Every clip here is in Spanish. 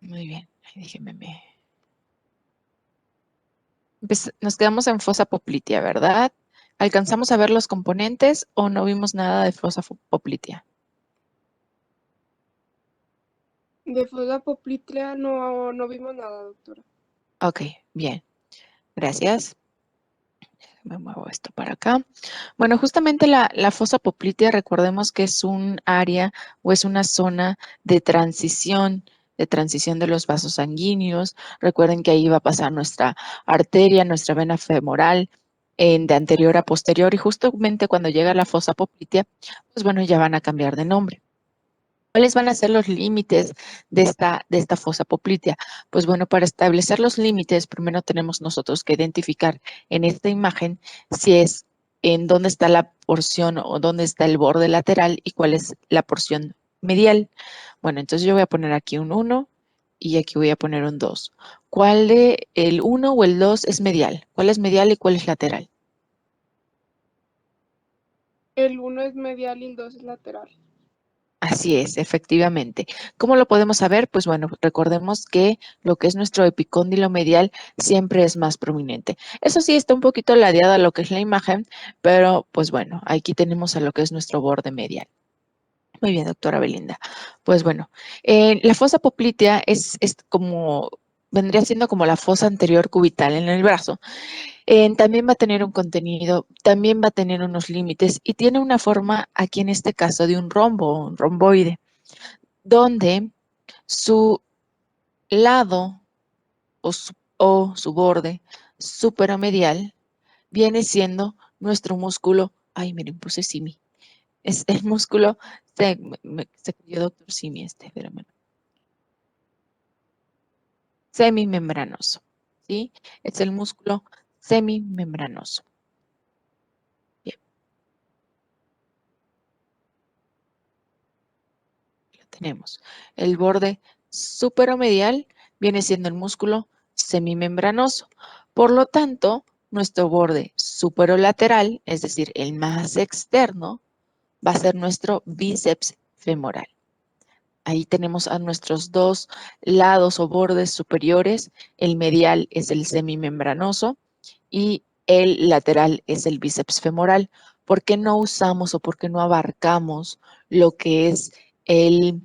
Muy bien, déjenme. Nos quedamos en fosa poplitea, ¿verdad? ¿Alcanzamos a ver los componentes o no vimos nada de fosa poplitea? De fosa poplitea no vimos nada, doctora. Ok, bien. Gracias. Me muevo esto para acá. Bueno, justamente la fosa poplitea, recordemos que es un área o es una zona de transición de los vasos sanguíneos. Recuerden que ahí va a pasar nuestra arteria, nuestra vena femoral, de anterior a posterior, y justamente cuando llega la fosa poplitea, pues bueno, ya van a cambiar de nombre. ¿Cuáles van a ser los límites de esta fosa poplitea? Pues bueno, para establecer los límites, primero tenemos nosotros que identificar en esta imagen si es en dónde está la porción o dónde está el borde lateral y cuál es la porción medial. Bueno, entonces yo voy a poner aquí un 1 y aquí voy a poner un 2. ¿Cuál de el 1 o el 2 es medial? ¿Cuál es medial y cuál es lateral? El 1 es medial y el 2 es lateral. Así es, efectivamente. ¿Cómo lo podemos saber? Pues bueno, recordemos que lo que es nuestro epicóndilo medial siempre es más prominente. Eso sí, está un poquito ladeado a lo que es la imagen, pero pues bueno, aquí tenemos a lo que es nuestro borde medial. Muy bien, doctora Belinda. Pues bueno, la fosa poplitea es como, vendría siendo como la fosa anterior cubital en el brazo. También va a tener un contenido, también va a tener unos límites y tiene una forma, aquí en este caso, de un rombo, un romboide, donde su lado o su borde superomedial viene siendo nuestro músculo. Ay, miren, puse simi. Es el músculo, se creyó doctor simi espérame. Semimembranoso, ¿sí? Es el músculo semimembranoso. Bien, lo tenemos. El borde superomedial viene siendo el músculo semimembranoso. Por lo tanto, nuestro borde superolateral, es decir, el más externo, va a ser nuestro bíceps femoral. Ahí tenemos a nuestros dos lados o bordes superiores. El medial es el semimembranoso y el lateral es el bíceps femoral. ¿Por qué no usamos o por qué no abarcamos lo que es el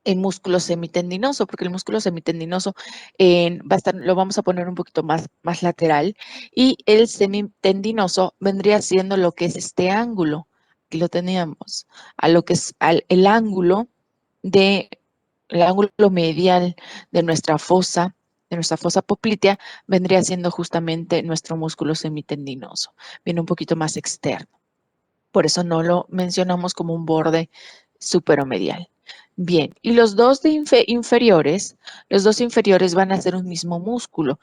músculo semitendinoso? Porque el músculo semitendinoso lo vamos a poner un poquito más lateral, y el semitendinoso vendría siendo lo que es este ángulo. Aquí lo teníamos, a lo que es el ángulo el ángulo medial de nuestra fosa poplitea, vendría siendo justamente nuestro músculo semitendinoso. Viene un poquito más externo. Por eso no lo mencionamos como un borde superomedial. Bien, y los dos inferiores van a ser un músculo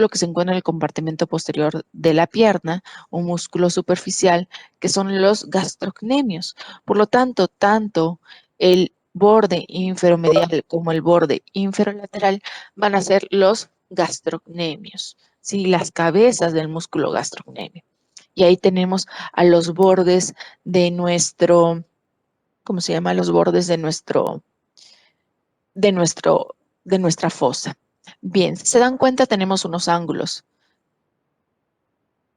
que se encuentra en el compartimento posterior de la pierna, un músculo superficial, que son los gastrocnemios. Por lo tanto, tanto el borde inferomedial como el borde inferolateral van a ser los gastrocnemios, ¿sí? Las cabezas del músculo gastrocnemio. Y ahí tenemos a los bordes de nuestro, ¿cómo se llama? Los bordes de nuestro, de nuestra fosa. Bien, si se dan cuenta, tenemos unos ángulos.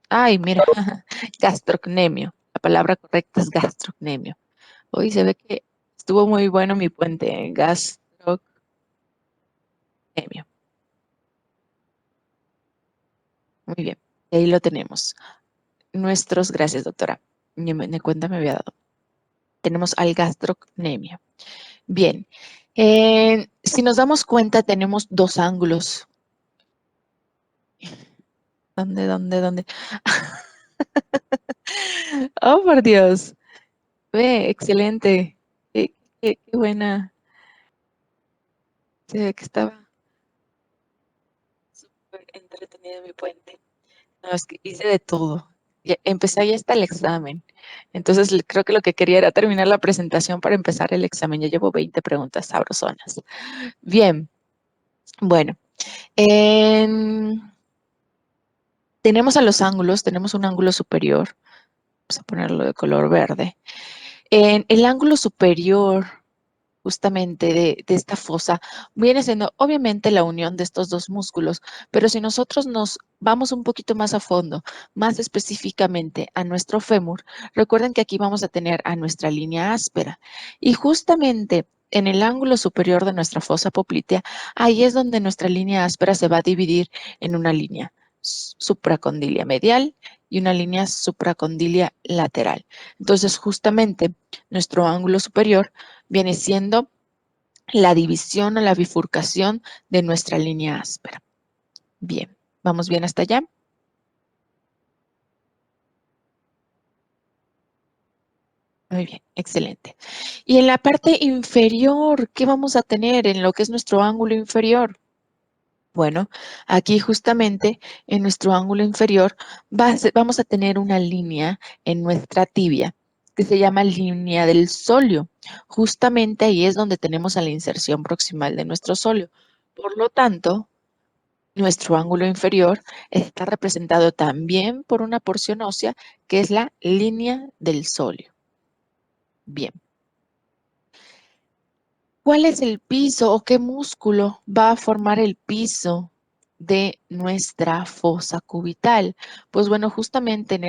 Ay, mira, gastrocnemio. La palabra correcta es gastrocnemio. Hoy se ve que estuvo muy bueno mi puente, ¿eh? Gastrocnemio. Muy bien, y ahí lo tenemos. Gracias, doctora. Ni cuenta me había dado. Tenemos al gastrocnemio. Bien, si nos damos cuenta, tenemos dos ángulos. ¿Dónde? Oh, por Dios. Ve, excelente. Qué buena. Se ve que estaba súper entretenido mi puente. No, es que hice de todo. Empecé ya hasta el examen. Entonces, creo que lo que quería era terminar la presentación para empezar el examen. Ya llevo 20 preguntas sabrosonas. Bien, bueno. Tenemos a los ángulos, tenemos un ángulo superior. Vamos a ponerlo de color verde. En el ángulo superior justamente de esta fosa viene siendo obviamente la unión de estos dos músculos, pero si nosotros nos vamos un poquito más a fondo, más específicamente a nuestro fémur, recuerden que aquí vamos a tener a nuestra línea áspera y justamente en el ángulo superior de nuestra fosa poplitea, ahí es donde nuestra línea áspera se va a dividir en una línea supracondilia medial y una línea supracondilia lateral. Entonces, justamente nuestro ángulo superior viene siendo la división o la bifurcación de nuestra línea áspera. Bien, ¿vamos bien hasta allá? Muy bien, excelente. Y en la parte inferior, ¿qué vamos a tener en lo que es nuestro ángulo inferior? Bueno, aquí justamente en nuestro ángulo inferior vamos a tener una línea en nuestra tibia que se llama línea del sóleo. Justamente ahí es donde tenemos a la inserción proximal de nuestro sóleo. Por lo tanto, nuestro ángulo inferior está representado también por una porción ósea que es la línea del sóleo. Bien. ¿Cuál es el piso o qué músculo va a formar el piso de nuestra fosa cubital? Pues bueno, justamente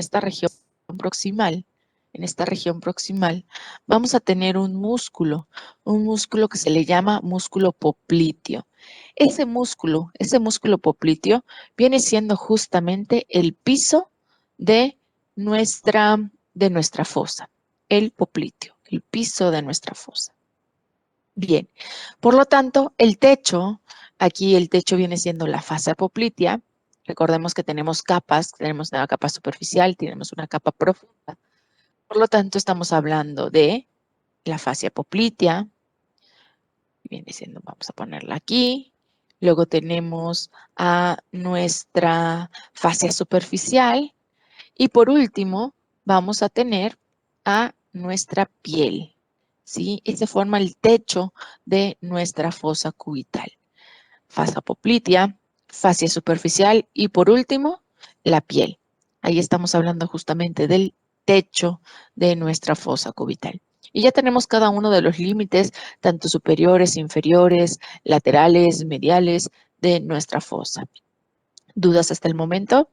proximal, en esta región proximal, vamos a tener un músculo que se le llama músculo popliteo. Ese músculo popliteo viene siendo justamente el piso de nuestra fosa, el popliteo, el piso de nuestra fosa. Bien, por lo tanto, el techo, aquí el techo viene siendo la fascia poplitea. Recordemos que tenemos capas, tenemos una capa superficial, tenemos una capa profunda. Por lo tanto, estamos hablando de la fascia poplitea. Viene siendo, vamos a ponerla aquí. Luego tenemos a nuestra fascia superficial. Y por último, vamos a tener a nuestra piel. ¿Sí? Ese forma el techo de nuestra fosa cubital. Fascia poplitea, fascia superficial y por último, la piel. Ahí estamos hablando justamente del techo de nuestra fosa cubital. Y ya tenemos cada uno de los límites, tanto superiores, inferiores, laterales, mediales, de nuestra fosa. ¿Dudas hasta el momento?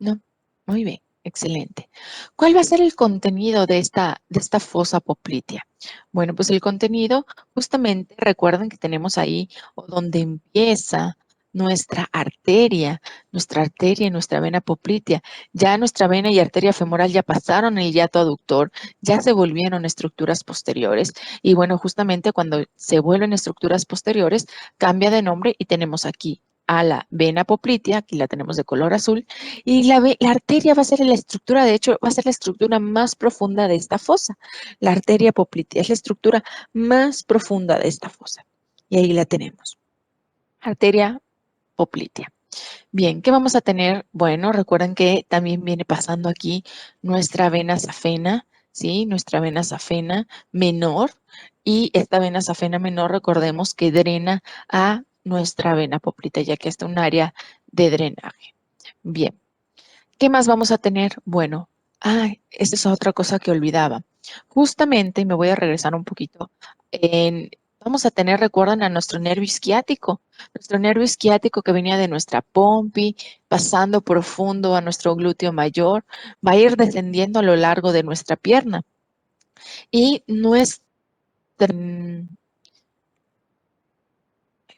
No, muy bien, excelente. ¿Cuál va a ser el contenido de esta fosa poplitea? Bueno, pues el contenido, justamente recuerden que tenemos ahí donde empieza nuestra arteria y nuestra vena poplitea. Ya nuestra vena y arteria femoral ya pasaron el hiato aductor, ya se volvieron estructuras posteriores y bueno, justamente cuando se vuelven estructuras posteriores, cambia de nombre y tenemos aquí a la vena poplitea, aquí la tenemos de color azul, y la arteria va a ser la estructura, de hecho, va a ser la estructura más profunda de esta fosa. La arteria poplitea es la estructura más profunda de esta fosa. Y ahí la tenemos. Arteria poplitea. Bien, ¿qué vamos a tener? Bueno, recuerden que también viene pasando aquí nuestra vena safena, ¿sí? Nuestra vena safena menor. Y esta vena safena menor, recordemos que drena a nuestra vena poplitea, ya que está un área de drenaje. Bien. ¿Qué más vamos a tener? Bueno, esta es otra cosa que olvidaba. Justamente, me voy a regresar un poquito, vamos a tener, recuerdan, a nuestro nervio isquiático que venía de nuestra pompi, pasando profundo a nuestro glúteo mayor, va a ir descendiendo a lo largo de nuestra pierna. Y nuestro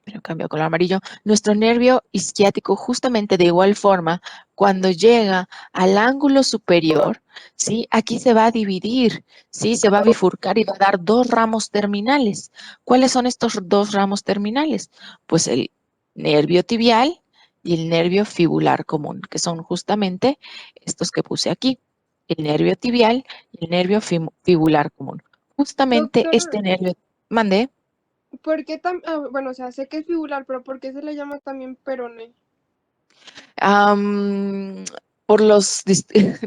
pero cambio color amarillo, nuestro nervio isquiático justamente de igual forma, cuando llega al ángulo superior, ¿sí? Aquí se va a dividir, ¿sí? Se va a bifurcar y va a dar dos ramos terminales. ¿Cuáles son estos dos ramos terminales? Pues el nervio tibial y el nervio fibular común, que son justamente estos que puse aquí, el nervio tibial y el nervio fibular común. Justamente Doctor, este nervio, mandé. ¿por qué bueno, o sea, sé que es fibular, pero ¿por qué se le llama también peroné? Am,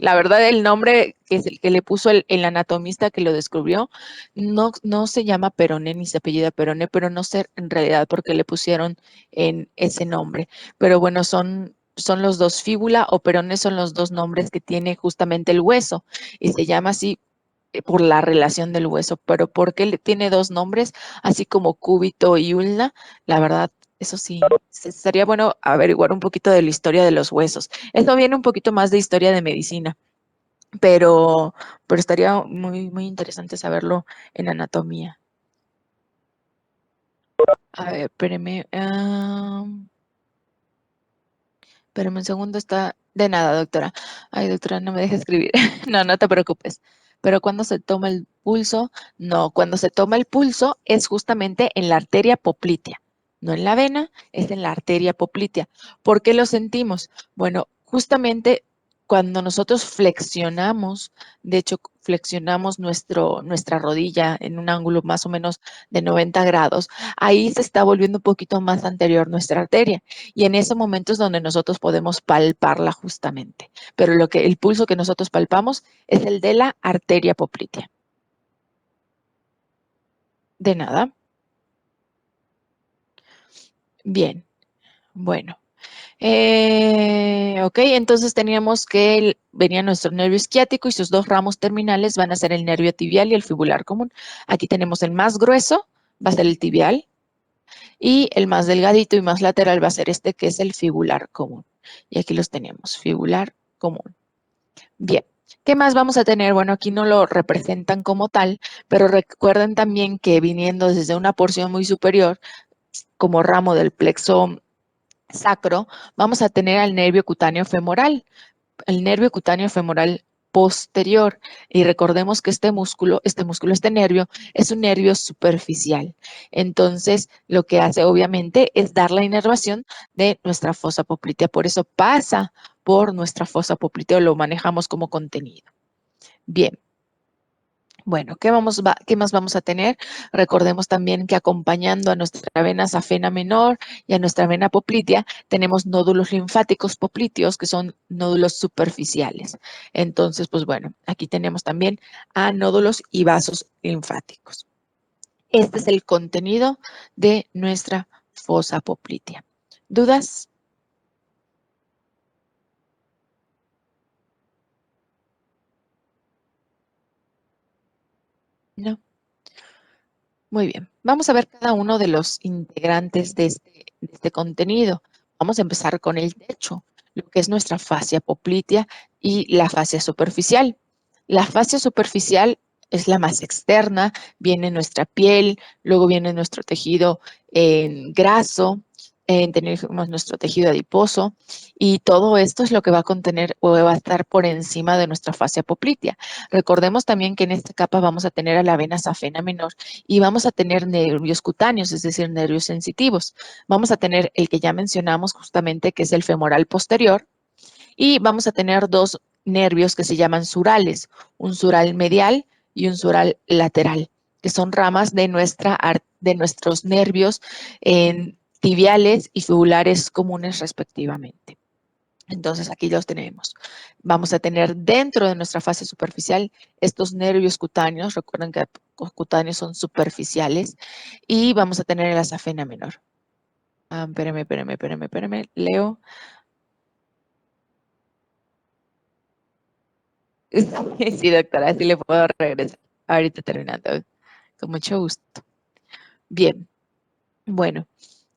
la verdad, el nombre que es el que le puso el anatomista que lo descubrió, no se llama Peroné ni se apellida Peroné, pero no sé en realidad por qué le pusieron en ese nombre. Pero bueno, son son los dos fíbula o perones son los dos nombres que tiene justamente el hueso y se llama así por la relación del hueso, pero ¿por qué tiene dos nombres? Así como cúbito y ulna, la verdad, eso sí, sería bueno averiguar un poquito de la historia de los huesos. Esto viene un poquito más de historia de medicina, pero, pero estaría muy, muy interesante saberlo en anatomía. A ver, espéreme. Espérame un segundo, está de nada, doctora. Ay, doctora, no me deje escribir. No, no te preocupes. Pero cuando se toma el pulso, no, cuando se toma el pulso es justamente en la arteria poplitea, no en la vena, es en la arteria poplitea. ¿Por qué lo sentimos? Bueno, justamente cuando nosotros flexionamos, de hecho, flexionamos nuestra rodilla en un ángulo más o menos de 90 grados, ahí se está volviendo un poquito más anterior nuestra arteria. Y en ese momento es donde nosotros podemos palparla justamente. Pero el pulso que nosotros palpamos es el de la arteria poplitea. De nada. Bien, bueno. Ok, entonces teníamos que venía nuestro nervio isquiático y sus dos ramos terminales van a ser el nervio tibial y el fibular común. Aquí tenemos el más grueso, va a ser el tibial, y el más delgadito y más lateral va a ser este que es el fibular común. Y aquí los tenemos, fibular común. Bien, ¿qué más vamos a tener? Bueno, aquí no lo representan como tal, pero recuerden también que viniendo desde una porción muy superior, como ramo del plexo sacro, vamos a tener al nervio cutáneo femoral, el nervio cutáneo femoral posterior. Y recordemos que este nervio, es un nervio superficial. Entonces, lo que hace obviamente es dar la inervación de nuestra fosa poplitea. Por eso pasa por nuestra fosa poplitea, lo manejamos como contenido. Bien. Bueno, ¿qué más vamos a tener? Recordemos también que acompañando a nuestra vena safena menor y a nuestra vena poplitea, tenemos nódulos linfáticos popliteos, que son nódulos superficiales. Entonces, pues bueno, aquí tenemos también a nódulos y vasos linfáticos. Este es el contenido de nuestra fosa poplitea. ¿Dudas? No. Muy bien, vamos a ver cada uno de los integrantes de este contenido. Vamos a empezar con el techo, lo que es nuestra fascia poplitea y la fascia superficial. La fascia superficial es la más externa, viene nuestra piel, luego viene nuestro tejido graso, tenemos nuestro tejido adiposo y todo esto es lo que va a contener o va a estar por encima de nuestra fascia poplitea. Recordemos también que en esta capa vamos a tener a la vena safena menor y vamos a tener nervios cutáneos, es decir, nervios sensitivos. Vamos a tener el que ya mencionamos justamente, que es el femoral posterior, y vamos a tener dos nervios que se llaman surales, un sural medial y un sural lateral, que son ramas de nuestros nervios tibiales y fibulares comunes respectivamente. Entonces aquí los tenemos. Vamos a tener dentro de nuestra fase superficial estos nervios cutáneos. Recuerden que los cutáneos son superficiales. Y vamos a tener la safena menor. Espérame. Leo. Sí, doctora, así le puedo regresar. Ahorita terminando. Con mucho gusto. Bien. Bueno.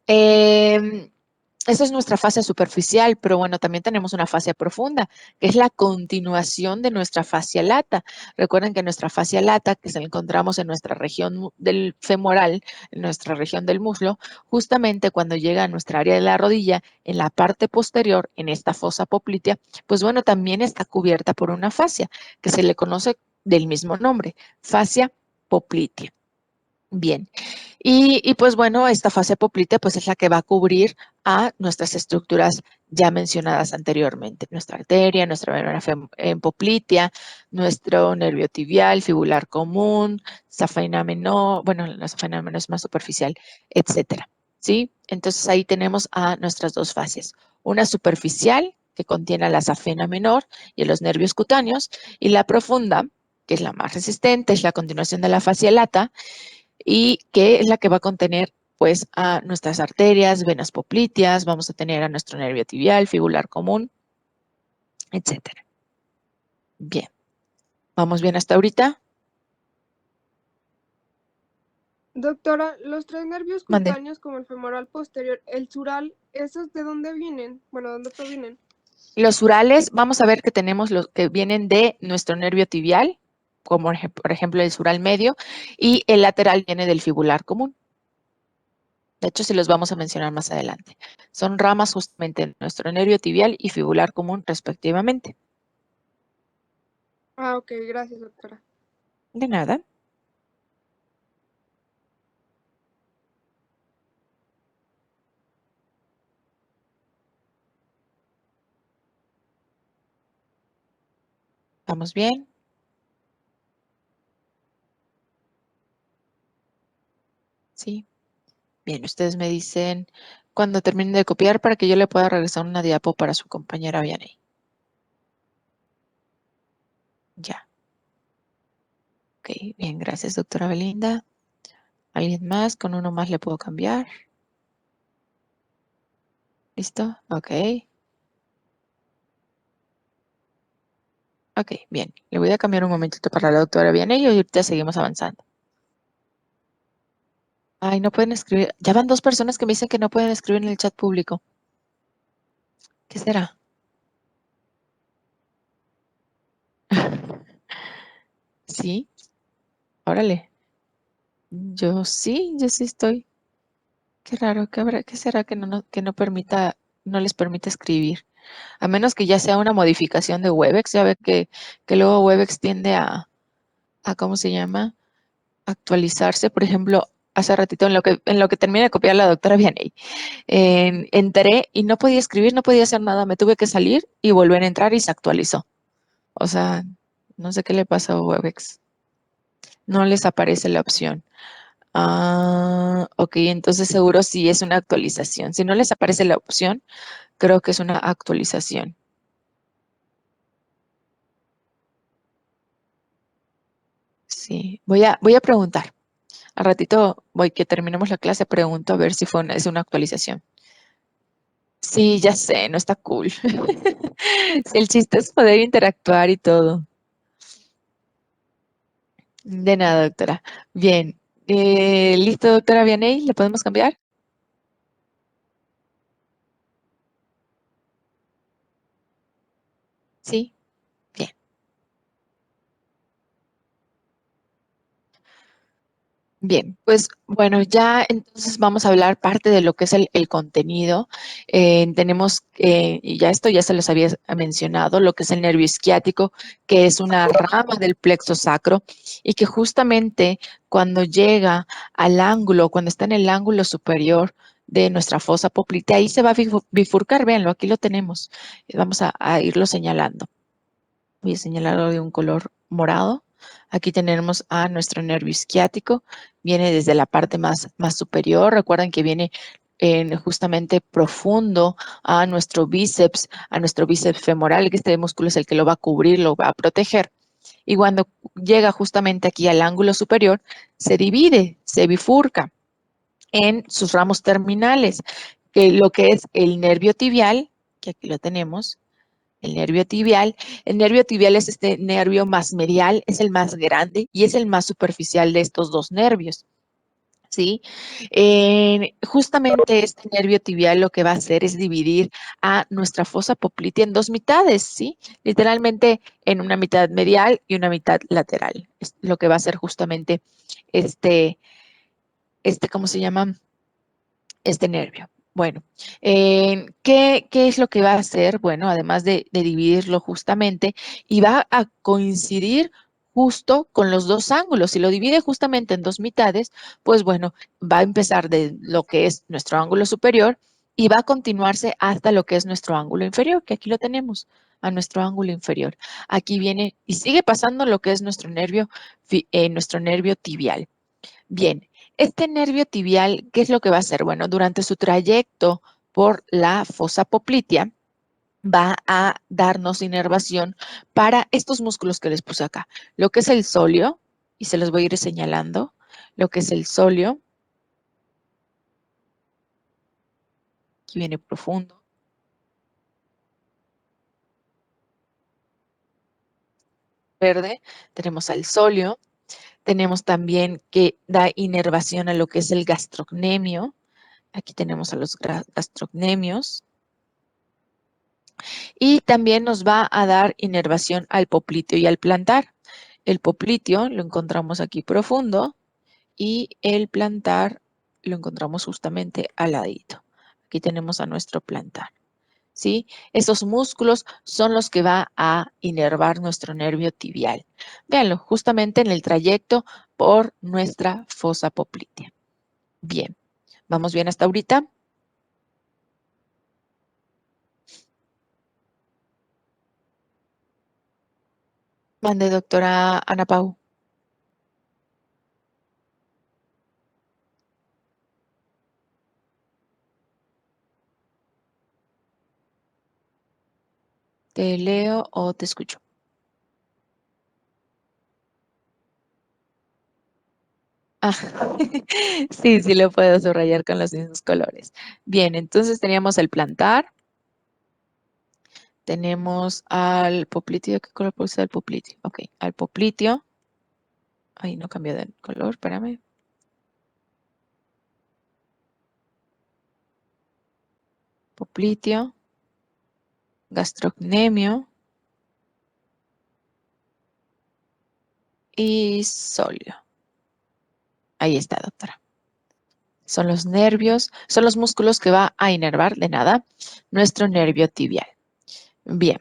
Esa es nuestra fascia superficial, pero bueno, también tenemos una fascia profunda, que es la continuación de nuestra fascia lata. Recuerden que nuestra fascia lata, que se la encontramos en nuestra región del femoral, en nuestra región del muslo, justamente cuando llega a nuestra área de la rodilla, en la parte posterior, en esta fosa poplitea, pues bueno, también está cubierta por una fascia, que se le conoce del mismo nombre, fascia poplitea. Bien, y pues bueno, esta fase poplitea pues es la que va a cubrir a nuestras estructuras ya mencionadas anteriormente, nuestra arteria, nuestra vena poplitea, nuestro nervio tibial, fibular común, safena menor, bueno, la safena menor es más superficial, etcétera, ¿sí? Entonces ahí tenemos a nuestras dos fases, una superficial que contiene a la safena menor y a los nervios cutáneos, y la profunda, que es la más resistente, es la continuación de la fascia lata, y que es la que va a contener pues a nuestras arterias, venas popliteas, vamos a tener a nuestro nervio tibial, fibular común, etcétera. Bien, ¿vamos bien hasta ahorita? Doctora, los tres nervios Mande. cutáneos como el femoral posterior, el sural, ¿esos de dónde vienen? Bueno, ¿dónde provienen? Los surales, vamos a ver que tenemos los que vienen de nuestro nervio tibial, como por ejemplo el sural medio, y el lateral viene del fibular común. De hecho, sí los vamos a mencionar más adelante. Son ramas justamente de nuestro nervio tibial y fibular común respectivamente. Ah, ok, gracias, doctora. De nada. ¿Vamos bien? Sí. Bien, ustedes me dicen cuando terminen de copiar para que yo le pueda regresar una diapo para su compañera Vianey. Ya. Ok, bien, gracias, doctora Belinda. ¿Alguien más? Con uno más le puedo cambiar. ¿Listo? Ok. Ok, bien. Le voy a cambiar un momentito para la doctora Vianey y ahorita seguimos avanzando. Ay, no pueden escribir. Ya van dos personas que me dicen que no pueden escribir en el chat público. ¿Qué será? Sí, órale. Yo sí estoy. Qué raro, qué será que que no permita, no les permita escribir? A menos que ya sea una modificación de Webex, ya ve que luego Webex tiende ¿cómo se llama? Actualizarse. Por ejemplo, hace ratito en lo que termina de copiar la doctora Vianey, entré y no podía escribir, no podía hacer nada, me tuve que salir y volver a entrar y se actualizó. O sea, no sé qué le pasa a Webex. No les aparece la opción. Ah, ok, entonces seguro sí es una actualización. Si no les aparece la opción, creo que es una actualización. Sí, voy a preguntar. Al ratito voy que terminemos la clase, pregunto a ver si es una actualización. Sí, ya sé, no está cool. Sí, el chiste es poder interactuar y todo. De nada, doctora. Bien. ¿Listo, doctora Vianey? ¿Le podemos cambiar? Sí. Bien. Bien, pues bueno, ya entonces vamos a hablar parte de lo que es el contenido. Tenemos, y ya esto ya se los había mencionado, lo que es el nervio isquiático, que es una rama del plexo sacro y que justamente cuando llega al ángulo, cuando está en el ángulo superior de nuestra fosa poplitea, ahí se va a bifurcar, véanlo, aquí lo tenemos. Vamos a irlo señalando. Voy a señalarlo de un color morado. Aquí tenemos a nuestro nervio isquiático. Viene desde la parte más superior. Recuerden que viene justamente profundo a nuestro bíceps femoral, que este músculo es el que lo va a cubrir, lo va a proteger. Y cuando llega justamente aquí al ángulo superior, se divide, se bifurca en sus ramos terminales, que lo que es el nervio tibial, que aquí lo tenemos, el nervio tibial. El nervio tibial es este nervio más medial, es el más grande y es el más superficial de estos dos nervios. ¿Sí? Justamente este nervio tibial lo que va a hacer es dividir a nuestra fosa poplitea en dos mitades, ¿sí? Literalmente en una mitad medial y una mitad lateral. Es lo que va a hacer justamente este, ¿cómo se llama? Este nervio. Bueno, ¿qué es lo que va a hacer? Bueno, además de dividirlo justamente, y va a coincidir justo con los dos ángulos. Si lo divide justamente en dos mitades, pues bueno, va a empezar de lo que es nuestro ángulo superior y va a continuarse hasta lo que es nuestro ángulo inferior, que aquí lo tenemos, a nuestro ángulo inferior. Aquí viene y sigue pasando lo que es nuestro nervio tibial. Bien, este nervio tibial, ¿qué es lo que va a hacer? Bueno, durante su trayecto por la fosa poplitea, va a darnos inervación para estos músculos que les puse acá. Lo que es el sóleo, y se los voy a ir señalando, lo que es el sóleo, Aquí viene profundo. Verde, tenemos al sóleo. Tenemos también que da inervación a lo que es el gastrocnemio. Aquí tenemos a los gastrocnemios. Y también nos va a dar inervación al popliteo y al plantar. El popliteo lo encontramos aquí profundo y el plantar lo encontramos justamente al ladito. Aquí tenemos a nuestro plantar. ¿Sí? Esos músculos son los que va a inervar nuestro nervio tibial. Véanlo, justamente en el trayecto por nuestra fosa poplitea. Bien, ¿vamos bien hasta ahorita? Mande, doctora Ana Pau. ¿Te leo o te escucho? Ah, sí, sí lo puedo subrayar con los mismos colores. Bien, entonces teníamos el plantar, tenemos al popliteo. ¿Qué color puede ser el popliteo? Ok, al popliteo. Ahí no cambió de color, espérame. Popliteo, gastrocnemio y sóleo. Ahí está, doctora. Son los nervios, son los músculos que va a inervar de nada nuestro nervio tibial. Bien,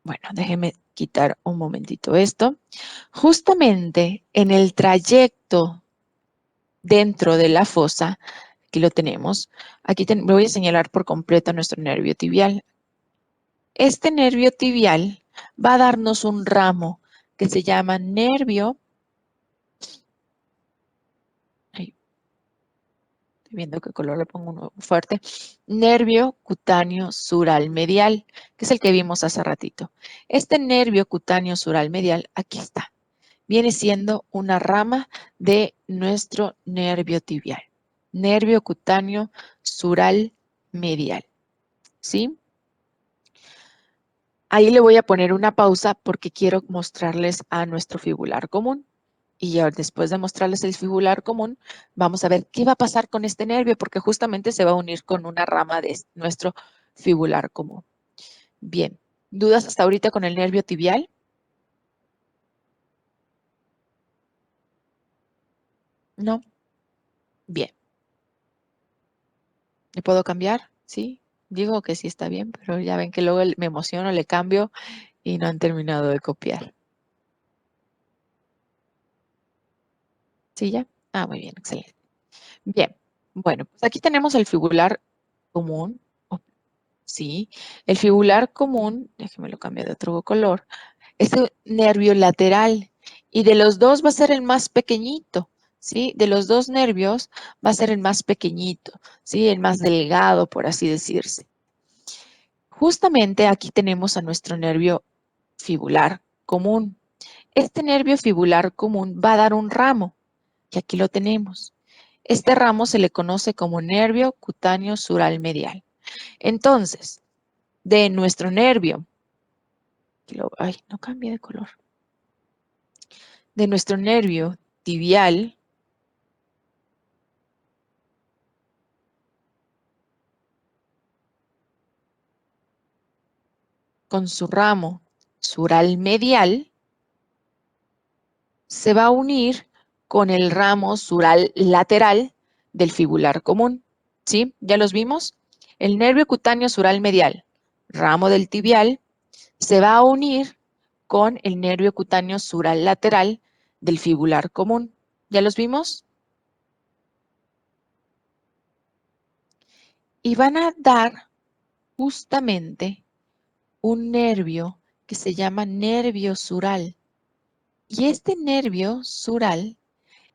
bueno, déjeme quitar un momentito esto. Justamente en el trayecto dentro de la fosa, aquí lo tenemos, aquí me voy a señalar por completo nuestro nervio tibial. Este nervio tibial va a darnos un ramo que se llama nervio, ay, estoy viendo qué color le pongo uno fuerte, nervio cutáneo sural medial, que es el que vimos hace ratito. Este nervio cutáneo sural medial, aquí está, viene siendo una rama de nuestro nervio tibial. Nervio cutáneo sural medial, ¿sí? Ahí le voy a poner una pausa porque quiero mostrarles a nuestro fibular común. Y ya después de mostrarles el fibular común, vamos a ver qué va a pasar con este nervio, porque justamente se va a unir con una rama de nuestro fibular común. Bien, ¿dudas hasta ahorita con el nervio tibial? No. Bien. ¿Le puedo cambiar? Sí. Digo que sí está bien, pero ya ven que luego me emociono, le cambio y no han terminado de copiar. ¿Sí ya? Ah, muy bien, excelente. Bien. Bueno, pues aquí tenemos el fibular común. Sí, el fibular común, déjeme lo cambiar de otro color, es el nervio lateral y de los dos va a ser el más pequeñito, ¿sí? De los dos nervios va a ser el más pequeñito, ¿sí? El más delgado, por así decirse. Justamente aquí tenemos a nuestro nervio fibular común. Este nervio fibular común va a dar un ramo, y aquí lo tenemos. Este ramo se le conoce como nervio cutáneo sural medial. Entonces, de nuestro nervio, ay, no cambia de color, de nuestro nervio tibial, con su ramo sural medial, se va a unir con el ramo sural lateral del fibular común. ¿Sí? ¿Ya los vimos? El nervio cutáneo sural medial, ramo del tibial, se va a unir con el nervio cutáneo sural lateral del fibular común. ¿Ya los vimos? Y van a dar justamente un nervio que se llama nervio sural. Y este nervio sural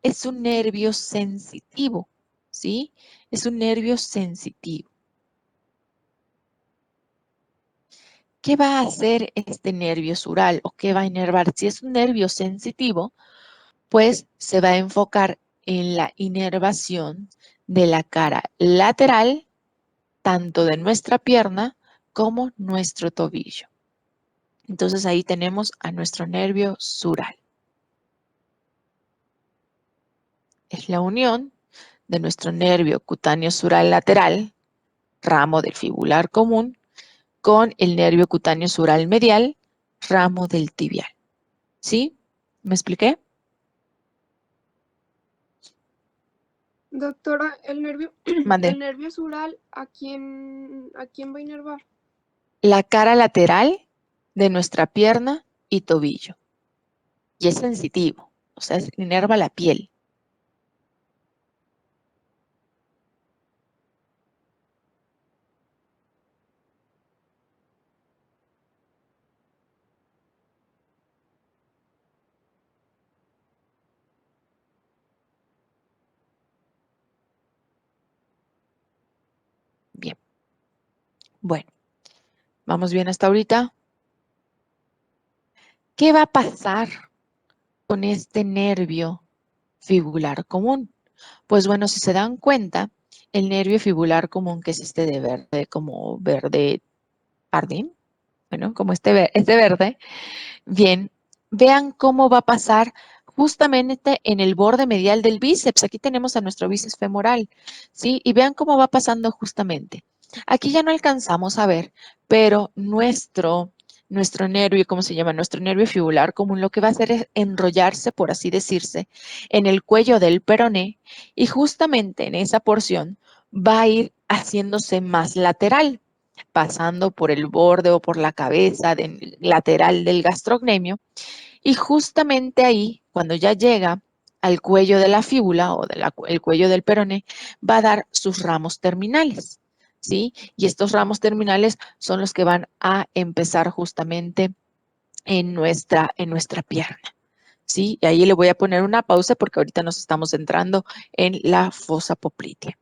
es un nervio sensitivo, ¿sí? Es un nervio sensitivo. ¿Qué va a hacer este nervio sural o qué va a inervar? Si es un nervio sensitivo, pues se va a enfocar en la inervación de la cara lateral, tanto de nuestra pierna como nuestro tobillo. Entonces ahí tenemos a nuestro nervio sural. Es la unión de nuestro nervio cutáneo sural lateral, ramo del fibular común, con el nervio cutáneo sural medial, ramo del tibial. ¿Sí? ¿Me expliqué? Doctora, Mandé. el nervio sural, a quién va a inervar? La cara lateral de nuestra pierna y tobillo. Y es sensitivo, o sea, inerva la piel. Bien. Bueno, vamos bien hasta ahorita. ¿Qué va a pasar con este nervio fibular común? Pues bueno, si se dan cuenta, el nervio fibular común, que es este de verde, como verde jardín, bueno, como este verde, bien, vean cómo va a pasar justamente en el borde medial del bíceps. Aquí tenemos a nuestro bíceps femoral, ¿sí? Y vean cómo va pasando justamente. Aquí ya no alcanzamos a ver, pero nuestro nervio, ¿cómo se llama? Nuestro nervio fibular común lo que va a hacer es enrollarse, por así decirse, en el cuello del peroné y justamente en esa porción va a ir haciéndose más lateral, pasando por el borde o por la cabeza lateral del gastrocnemio y justamente ahí, cuando ya llega al cuello de la fíbula o el cuello del peroné, va a dar sus ramos terminales, ¿sí? Y estos ramos terminales son los que van a empezar justamente en nuestra pierna, ¿sí? Y ahí le voy a poner una pausa porque ahorita nos estamos centrando en la fosa poplitea.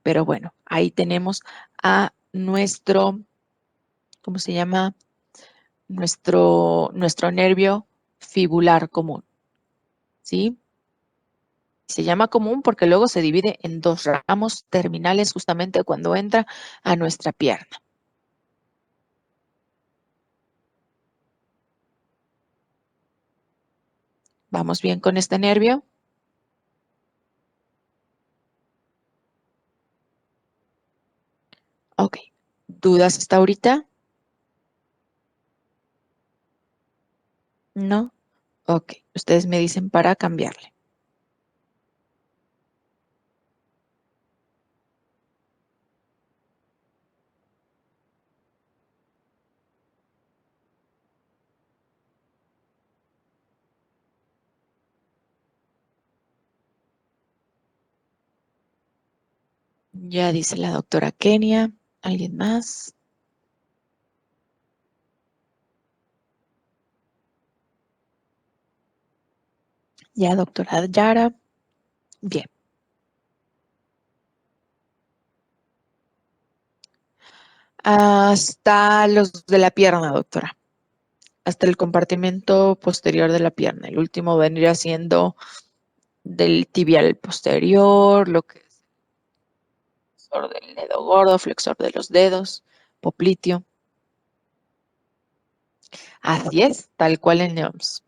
Pero bueno, ahí tenemos a nuestro, ¿cómo se llama? Nuestro nervio fibular común, ¿sí? Se llama común porque luego se divide en dos ramos terminales justamente cuando entra a nuestra pierna. ¿Vamos bien con este nervio? Ok. ¿Dudas hasta ahorita? No. Ok. Ustedes me dicen para cambiarle. Ya dice la doctora Kenia. ¿Alguien más? Ya, doctora Yara. Bien. Hasta los de la pierna, doctora. Hasta el compartimento posterior de la pierna. El último vendría siendo del tibial posterior, lo que es flexor del dedo gordo, flexor de los dedos, popliteo. Así es, tal cual en NEOMS.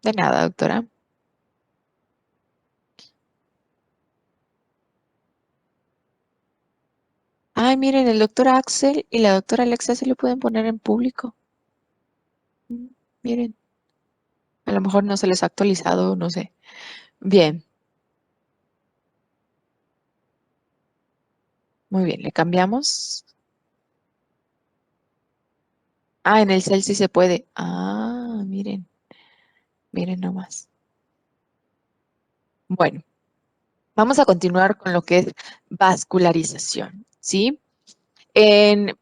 De nada, doctora. Ay, miren, el doctor Axel y la doctora Alexa se lo pueden poner en público. Miren, a lo mejor no se les ha actualizado, no sé. Bien, muy bien, le cambiamos. Ah, en el cel sí se puede. Ah, miren, miren nomás. Bueno, vamos a continuar con lo que es vascularización, ¿sí?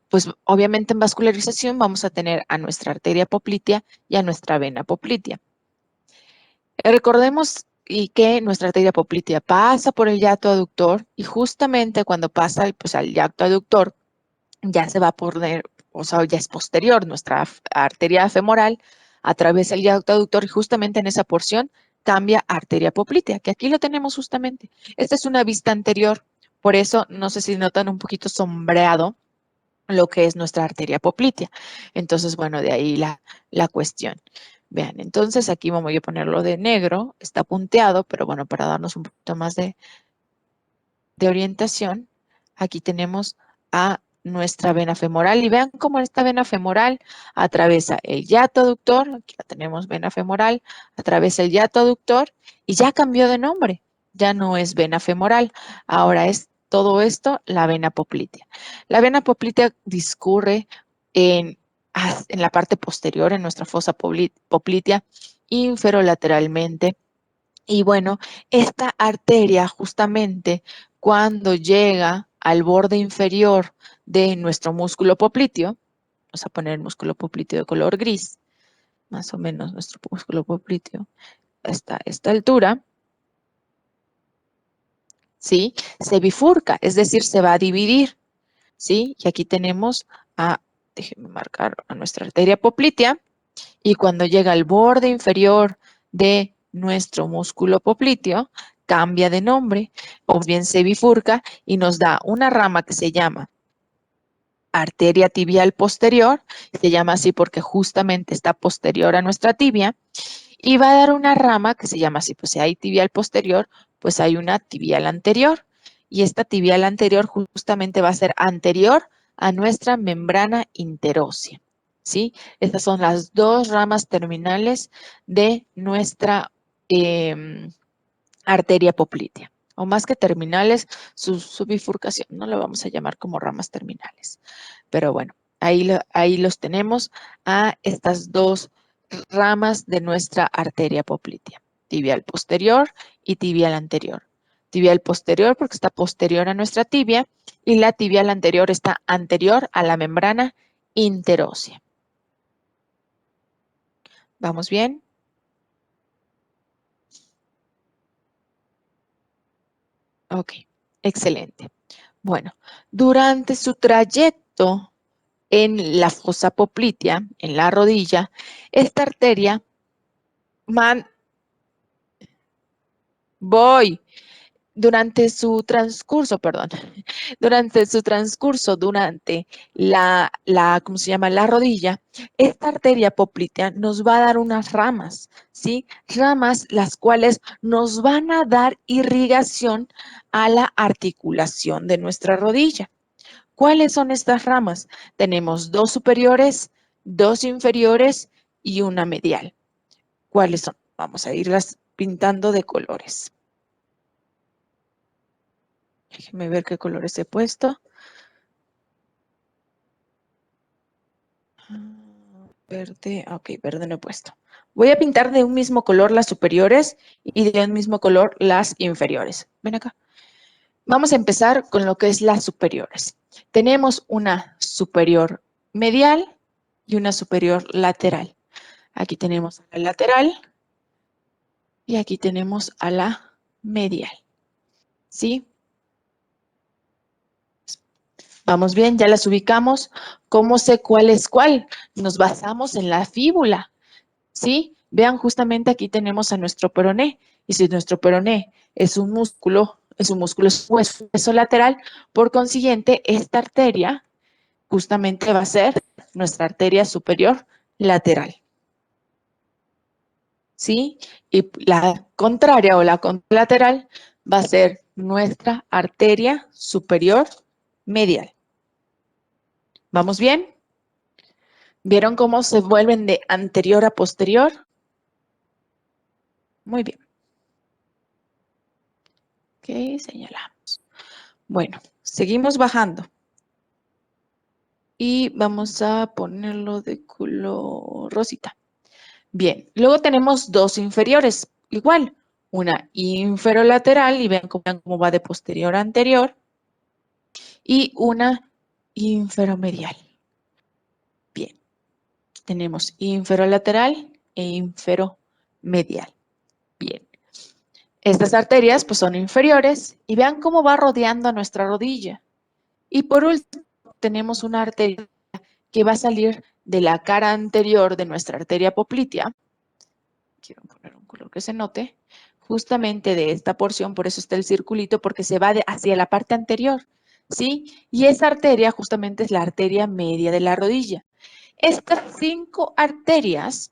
Pues obviamente en vascularización vamos a tener a nuestra arteria poplitea y a nuestra vena poplitea. Recordemos y que nuestra arteria poplitea pasa por el yacto aductor y justamente cuando pasa pues, al yacto aductor ya se va a poner, o sea, ya es posterior nuestra arteria femoral, atraviesa el yacto aductor y justamente en esa porción cambia a arteria poplitea, que aquí lo tenemos justamente. Esta es una vista anterior, por eso no sé si notan un poquito sombreado lo que es nuestra arteria poplitea. Entonces, bueno, de ahí la cuestión. Vean, entonces aquí vamos a ponerlo de negro, está punteado, pero bueno, para darnos un poquito más de orientación, aquí tenemos a nuestra vena femoral y vean cómo esta vena femoral atraviesa el hiato aductor, aquí la tenemos vena femoral, atraviesa el hiato aductor y ya cambió de nombre, ya no es vena femoral, ahora es todo esto la vena poplitea. La vena poplitea discurre en la parte posterior, en nuestra fosa poplitea, inferolateralmente. Y bueno, esta arteria justamente cuando llega al borde inferior de nuestro músculo popliteo, vamos a poner el músculo popliteo de color gris, más o menos nuestro músculo popliteo, hasta esta altura, ¿sí? Se bifurca, es decir, se va a dividir, ¿sí? Y aquí tenemos déjenme marcar a nuestra arteria poplitea, y cuando llega al borde inferior de nuestro músculo popliteo, cambia de nombre o bien se bifurca y nos da una rama que se llama arteria tibial posterior, se llama así porque justamente está posterior a nuestra tibia, y va a dar una rama que se llama así, pues si hay tibial posterior, pues hay una tibial anterior, y esta tibial anterior justamente va a ser anterior a nuestra membrana interósea, ¿sí? Estas son las dos ramas terminales de nuestra arteria poplitea, o más que terminales, su bifurcación, no lo vamos a llamar como ramas terminales, pero bueno, ahí los tenemos a estas dos ramas de nuestra arteria poplitea, tibial posterior y tibial anterior. Tibial posterior porque está posterior a nuestra tibia y la tibial anterior está anterior a la membrana interósea. ¿Vamos bien? Ok, excelente. Bueno, durante su trayecto en la fosa poplitea, en la rodilla, esta arteria voy durante su transcurso, perdón, durante su transcurso, durante ¿cómo se llama? La rodilla, esta arteria poplitea nos va a dar unas ramas, ¿sí? Ramas las cuales nos van a dar irrigación a la articulación de nuestra rodilla. ¿Cuáles son estas ramas? Tenemos dos superiores, dos inferiores y una medial. ¿Cuáles son? Vamos a irlas pintando de colores. Déjenme ver qué colores he puesto. Verde, ok, verde no he puesto. Voy a pintar de un mismo color las superiores y de un mismo color las inferiores. Ven acá. Vamos a empezar con lo que es las superiores. Tenemos una superior medial y una superior lateral. Aquí tenemos a la lateral y aquí tenemos a la medial. ¿Sí? Vamos bien, ya las ubicamos. ¿Cómo sé cuál es cuál? Nos basamos en la fíbula. ¿Sí? Vean, justamente aquí tenemos a nuestro peroné. Y si nuestro peroné es un músculo es hueso lateral, por consiguiente, esta arteria justamente va a ser nuestra arteria superior lateral. ¿Sí? Y la contraria o la contralateral va a ser nuestra arteria superior medial. ¿Vamos bien? ¿Vieron cómo se vuelven de anterior a posterior? Muy bien. Ok, señalamos. Bueno, seguimos bajando. Y vamos a ponerlo de color rosita. Bien, luego tenemos dos inferiores. Igual, una inferolateral, y vean cómo va de posterior a anterior. Y una inferomedial. Bien, tenemos inferolateral e inferomedial. Bien. Estas arterias pues son inferiores y vean cómo va rodeando a nuestra rodilla. Y por último tenemos una arteria que va a salir de la cara anterior de nuestra arteria poplitea. Quiero poner un creo que se note, justamente de esta porción, por eso está el circulito, porque se va hacia la parte anterior, ¿sí? Y esa arteria justamente es la arteria media de la rodilla. Estas 5 arterias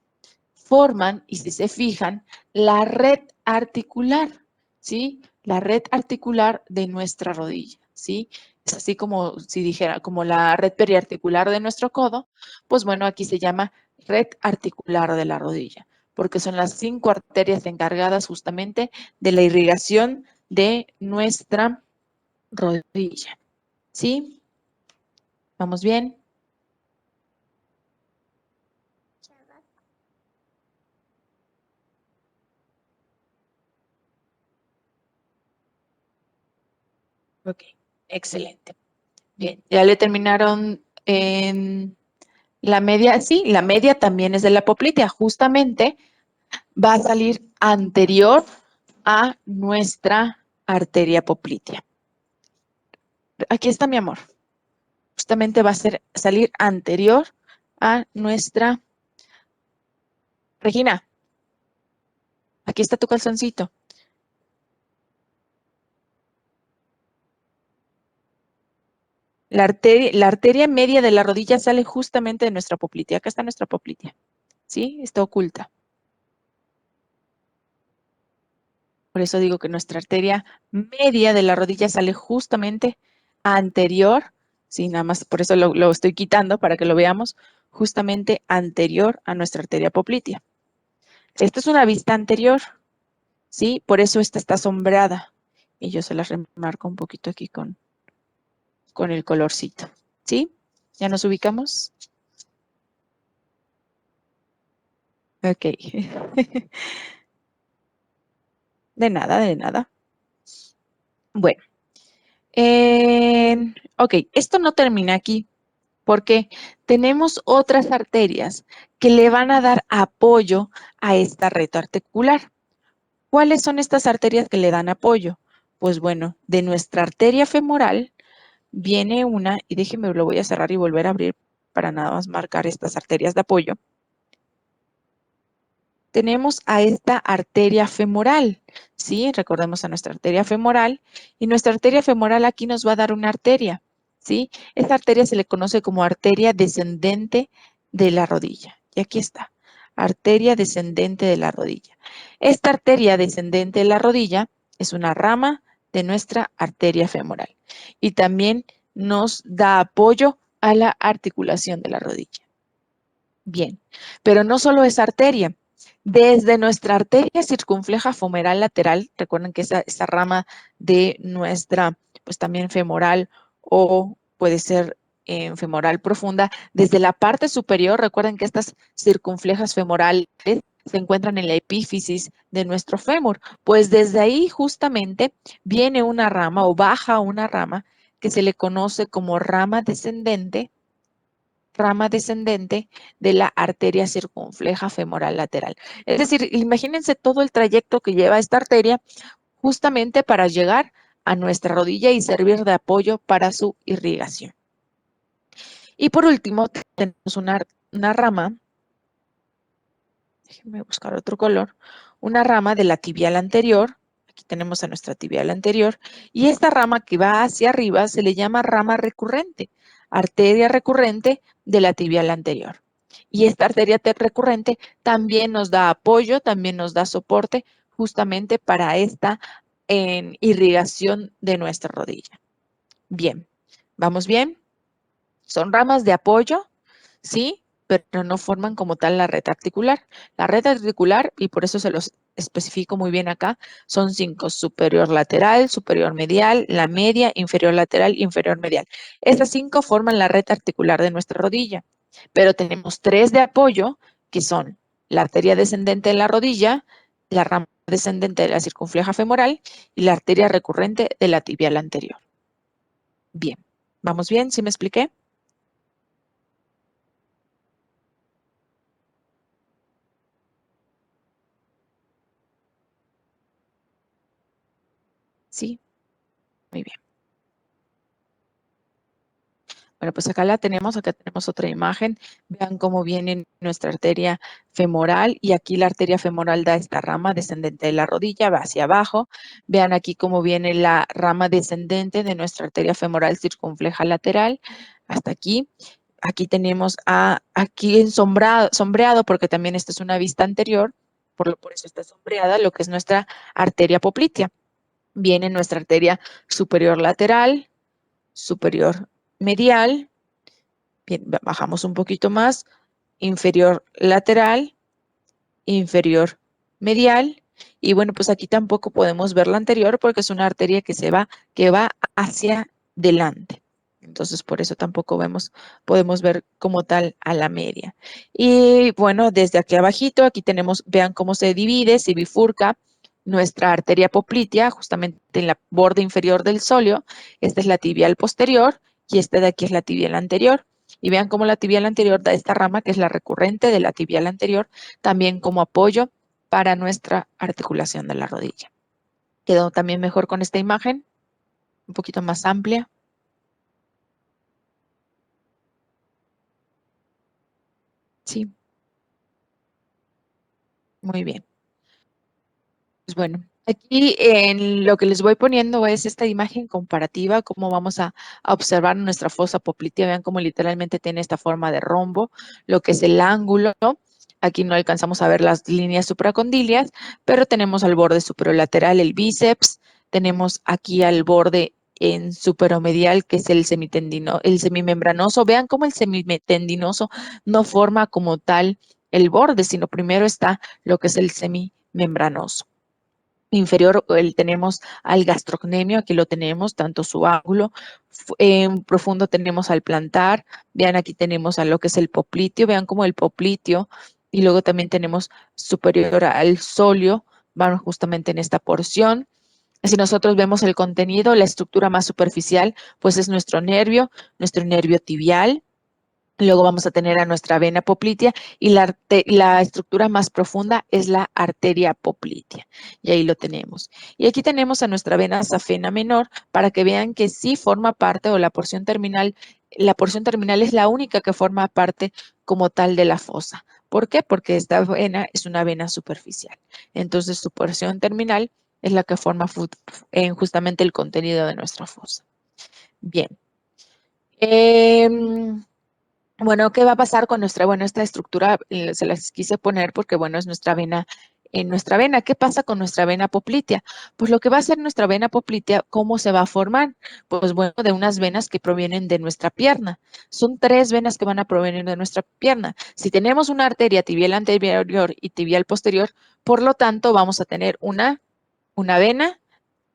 forman, y si se fijan, la red articular, ¿sí? La red articular de nuestra rodilla, ¿sí? Es así como si dijera, como la red periarticular de nuestro codo, pues bueno, aquí se llama red articular de la rodilla, porque son las 5 arterias encargadas justamente de la irrigación de nuestra rodilla, ¿sí? ¿Vamos bien? Ok, excelente. Bien, ya le terminaron en la media, sí, la media también es de la poplitea, justamente va a salir anterior a nuestra arteria poplitea. Aquí está mi amor. Justamente va a salir anterior a nuestra... Regina, aquí está tu calzoncito. La arteria media de la rodilla sale justamente de nuestra poplitea. Acá está nuestra poplitea, ¿sí? Está oculta. Por eso digo que nuestra arteria media de la rodilla sale justamente anterior, sí, nada más por eso lo estoy quitando para que lo veamos, justamente anterior a nuestra arteria poplitea. Esta es una vista anterior, ¿sí? Por eso esta está sombreada. Y yo se la remarco un poquito aquí con el colorcito, ¿sí? ¿Ya nos ubicamos? Ok. De nada, de nada. Bueno. Ok, esto no termina aquí, porque tenemos otras arterias que le van a dar apoyo a esta red articular. ¿Cuáles son estas arterias que le dan apoyo? Pues bueno, de nuestra arteria femoral viene una, y déjenme, lo voy a cerrar y volver a abrir para nada más marcar estas arterias de apoyo. Tenemos a esta arteria femoral, ¿sí? Recordemos a nuestra arteria femoral, y nuestra arteria femoral aquí nos va a dar una arteria, ¿sí? Esta arteria se le conoce como arteria descendente de la rodilla. Y aquí está, arteria descendente de la rodilla. Esta arteria descendente de la rodilla es una rama de nuestra arteria femoral y también nos da apoyo a la articulación de la rodilla. Bien, pero no solo es arteria. Desde nuestra arteria circunfleja femoral lateral, recuerden que esa rama de nuestra, pues también femoral o puede ser femoral profunda, desde la parte superior, recuerden que estas circunflejas femorales se encuentran en la epífisis de nuestro fémur, pues desde ahí justamente viene una rama o baja una rama que se le conoce como rama descendente de la arteria circunfleja femoral lateral. Es decir, imagínense todo el trayecto que lleva esta arteria justamente para llegar a nuestra rodilla y servir de apoyo para su irrigación. Y por último, tenemos una rama, déjenme buscar otro color, una rama de la tibial anterior. Aquí tenemos a nuestra tibial anterior. Y esta rama que va hacia arriba se le llama rama recurrente, arteria recurrente de la tibial anterior. Y esta arteria recurrente también nos da apoyo, también nos da soporte justamente para esta irrigación de nuestra rodilla. Bien, ¿vamos bien? Son ramas de apoyo, ¿sí? Pero no forman como tal la red articular. La red articular, y por eso se los especifico muy bien acá, son 5: superior lateral, superior medial, la media, inferior lateral, inferior medial. Estas 5 forman la red articular de nuestra rodilla, pero tenemos 3 de apoyo, que son la arteria descendente de la rodilla, la rama descendente de la circunfleja femoral y la arteria recurrente de la tibial anterior. Bien, ¿vamos bien? ¿Sí me expliqué? Sí, muy bien. Bueno, pues acá tenemos otra imagen. Vean cómo viene nuestra arteria femoral y aquí la arteria femoral da esta rama descendente de la rodilla, va hacia abajo. Vean aquí cómo viene la rama descendente de nuestra arteria femoral circunfleja lateral hasta aquí. Aquí tenemos aquí sombreado, porque también esta es una vista anterior, por eso está sombreada, lo que es nuestra arteria poplitea. Viene nuestra arteria superior lateral, superior medial. Bien, bajamos un poquito más, inferior lateral, inferior medial. Y bueno, pues aquí tampoco podemos ver la anterior porque es una arteria que va hacia delante. Entonces, por eso tampoco podemos ver como tal a la media. Y bueno, desde aquí abajito, aquí tenemos, vean cómo se divide, se bifurca nuestra arteria poplitea, justamente en la borde inferior del sóleo. Esta es la tibial posterior y esta de aquí es la tibial anterior. Y vean cómo la tibial anterior da esta rama que es la recurrente de la tibial anterior, también como apoyo para nuestra articulación de la rodilla. Quedó también mejor con esta imagen, un poquito más amplia. Sí, muy bien. Pues bueno, aquí en lo que les voy poniendo es esta imagen comparativa, cómo vamos a observar nuestra fosa poplitea. Vean cómo literalmente tiene esta forma de rombo, lo que es el ángulo. Aquí no alcanzamos a ver las líneas supracondilias, pero tenemos al borde superolateral el bíceps, tenemos aquí al borde en superomedial, que es el semimembranoso. Vean cómo el semitendinoso no forma como tal el borde, sino primero está lo que es el semimembranoso. Inferior tenemos al gastrocnemio, aquí lo tenemos, tanto su ángulo. En profundo tenemos al plantar, vean aquí tenemos a lo que es el popliteo, vean como el popliteo, y luego también tenemos superior al sóleo, vamos justamente en esta porción. Si nosotros vemos el contenido, la estructura más superficial, pues es nuestro nervio tibial. Luego vamos a tener a nuestra vena poplitea y la estructura más profunda es la arteria poplitea. Y ahí lo tenemos. Y aquí tenemos a nuestra vena safena menor para que vean que sí forma parte o la porción terminal es la única que forma parte como tal de la fosa. ¿Por qué? Porque esta vena es una vena superficial. Entonces su porción terminal es la que forma justamente el contenido de nuestra fosa. Bien. Bueno, ¿qué va a pasar con esta estructura se las quise poner porque, bueno, es nuestra vena, en nuestra vena. ¿Qué pasa con nuestra vena poplitea? Pues lo que va a hacer nuestra vena poplitea, ¿cómo se va a formar? Pues bueno, de unas venas que provienen de nuestra pierna. Son 3 venas que van a provenir de nuestra pierna. Si tenemos una arteria tibial anterior y tibial posterior, por lo tanto, vamos a tener una vena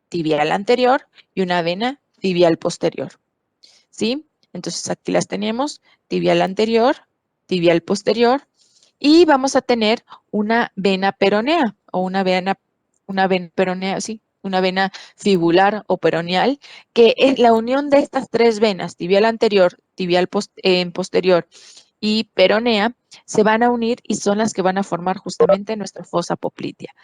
tibial anterior y una vena tibial posterior. ¿Sí? Entonces aquí las tenemos, tibial anterior, tibial posterior, y vamos a tener una vena peronea o una vena peronea, sí, una vena fibular o peroneal, que es la unión de estas 3 venas, tibial anterior, posterior y peronea, se van a unir y son las que van a formar justamente nuestra fosa poplitea.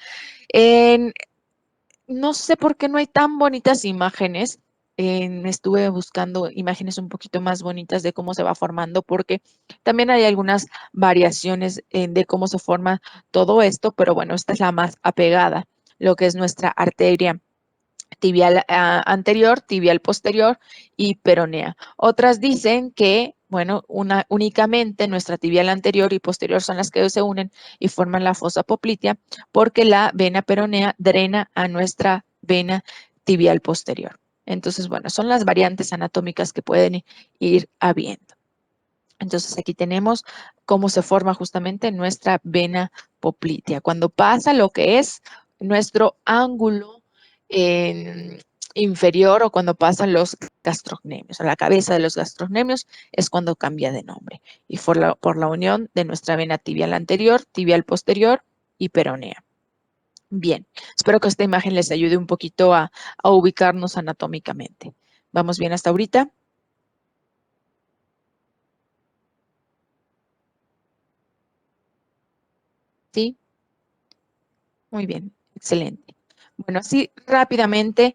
No sé por qué no hay tan bonitas imágenes. Estuve buscando imágenes un poquito más bonitas de cómo se va formando, porque también hay algunas variaciones de cómo se forma todo esto, pero bueno, esta es la más apegada, lo que es nuestra arteria tibial anterior, tibial posterior y peronea. Otras dicen que, bueno, únicamente nuestra tibial anterior y posterior son las que se unen y forman la fosa poplitea porque la vena peronea drena a nuestra vena tibial posterior. Entonces, bueno, son las variantes anatómicas que pueden ir habiendo. Entonces, aquí tenemos cómo se forma justamente nuestra vena poplitea. Cuando pasa lo que es nuestro ángulo inferior o cuando pasan los gastrocnemios, a la cabeza de los gastrocnemios es cuando cambia de nombre. Y por la unión de nuestra vena tibial anterior, tibial posterior y peronea. Bien, espero que esta imagen les ayude un poquito a ubicarnos anatómicamente. ¿Vamos bien hasta ahorita? ¿Sí? Muy bien, excelente. Bueno, así rápidamente,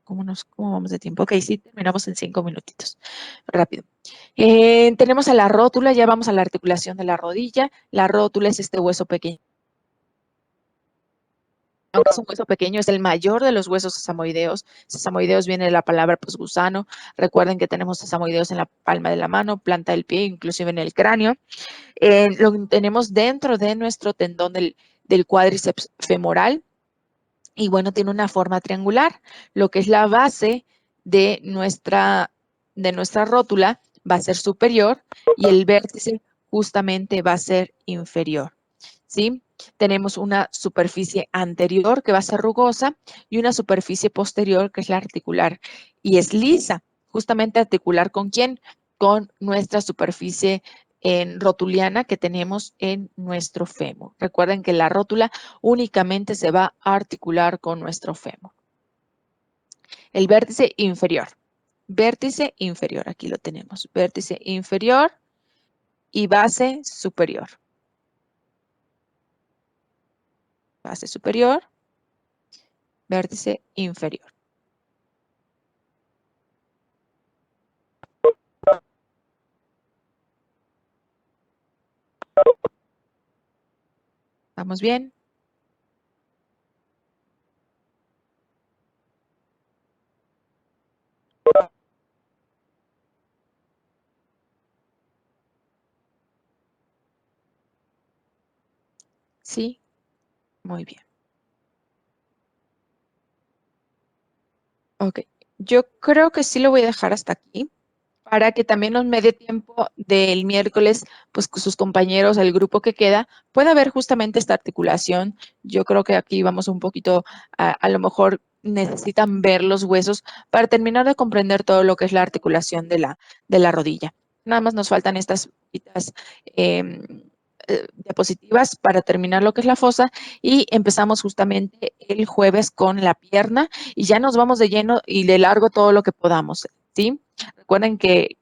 ¿Cómo vamos de tiempo? Ok, sí, terminamos en 5 minutitos. Rápido. Tenemos a la rótula, ya vamos a la articulación de la rodilla. La rótula es este hueso pequeño. Aunque es un hueso pequeño, es el mayor de los huesos sesamoideos. Sesamoideos viene de la palabra pues gusano. Recuerden que tenemos sesamoideos en la palma de la mano, planta del pie, inclusive en el cráneo. Lo tenemos dentro de nuestro tendón del cuádriceps femoral. Y bueno, tiene una forma triangular. Lo que es la base de nuestra rótula va a ser superior y el vértice justamente va a ser inferior, ¿sí? Tenemos una superficie anterior que va a ser rugosa y una superficie posterior que es la articular y es lisa. Justamente articular ¿con quién? Con nuestra superficie rotuliana que tenemos en nuestro fémur. Recuerden que la rótula únicamente se va a articular con nuestro fémur. El vértice inferior. Vértice inferior, aquí lo tenemos. Vértice inferior y base superior. Base superior, vértice inferior. ¿Vamos bien? Sí, muy bien. Ok, yo creo que sí lo voy a dejar hasta aquí para que también nos me dé tiempo del miércoles, pues con sus compañeros, el grupo que queda, pueda ver justamente esta articulación. Yo creo que aquí vamos un poquito, a lo mejor necesitan ver los huesos para terminar de comprender todo lo que es la articulación de la rodilla. Nada más nos faltan estas diapositivas para terminar lo que es la fosa y empezamos justamente el jueves con la pierna y ya nos vamos de lleno y de largo todo lo que podamos, ¿sí? Recuerden que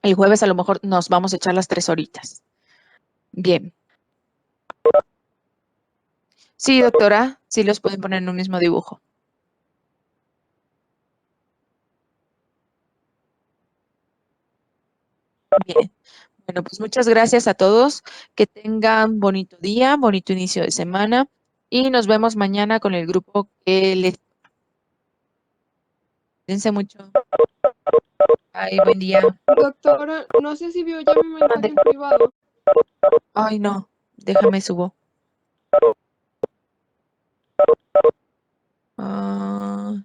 el jueves a lo mejor nos vamos a echar las 3 horitas. Bien. Sí, doctora, sí los pueden poner en un mismo dibujo. Bien. Bueno, pues muchas gracias a todos. Que tengan bonito día, bonito inicio de semana y nos vemos mañana con el grupo que les... Cuídense mucho. Bye, buen día. Doctora, no sé si vio ya mi mensaje en privado. Ay, no, déjame subo. Ah,